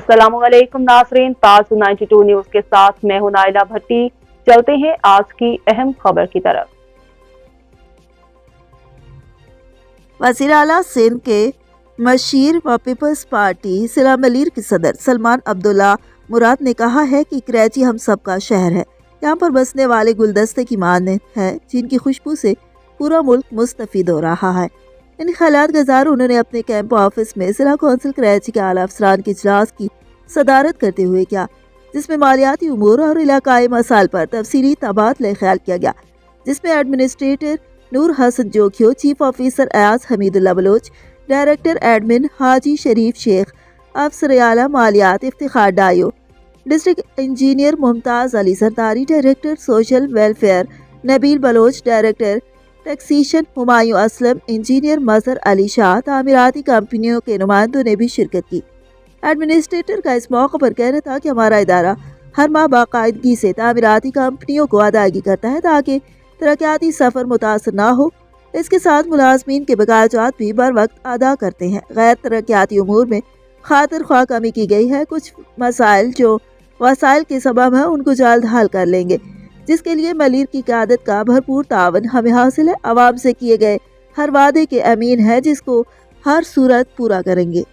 अस्सलाम वालेकुम नाज़रीन, ताज 92 न्यूज़ के साथ मैं हूं नाइला भट्टी। चलते हैं आज की अहम खबर की तरफ। वज़ीर आला सिंध के मशीर व पीपल्स पार्टी सिला मलीर के सदर सलमान अब्दुल्ला मुराद ने कहा है कि कराची हम सबका शहर है। यहाँ पर बसने वाले गुलदस्ते की मानद है जिनकी खुशबू से पूरा मुल्क मुस्तफीद हो रहा है। इन ख्यालात गुज़ार उन्होंने अपने कैंप ऑफिस में जिला कौंसिल कराची के आला अफसरान के इजलास की सदारत करते हुए किया, जिसमें मालियाती उमूर और इलाकाई मसाइल पर तफसीली तबादला ख्याल किया गया, जिसमें administrator Noor Hasan Jokhio, chief officer Ayaz Hameedullah Baloch, director admin Haji Sharif Shaikh, अफसर आला मालियात Iftikhar Dayo, district engineer Mumtaz Ali Sardari, director social welfare Nabeel Baloch, director taxation Humayun Aslam, engineer Mazhar Ali Shah, तामीराती कंपनियों के नुमाइंदों ने भी शिरकत की। एडमिनिस्ट्रेटर का इस मौके पर कहना था कि हमारा इदारा हर माह बाकायदगी से तामीराती कंपनियों को अदायगी करता है ताकि तरक्याती सफ़र मुतासर ना हो। इसके साथ मुलाजमीन के बकायाजात भी बर वक्त अदा करते हैं। गैर तरक्याती उमूर में खातिर ख्वाह कमी की गई है। कुछ मसाइल जो वसाइल के सबब है उनको जल्द हल कर लेंगे, जिसके लिए मलीर की क़यादत का भरपूर तावन हमें हासिल है। आवाम से किए गए हर वादे के अमीन है जिसको हर सूरत पूरा करेंगे।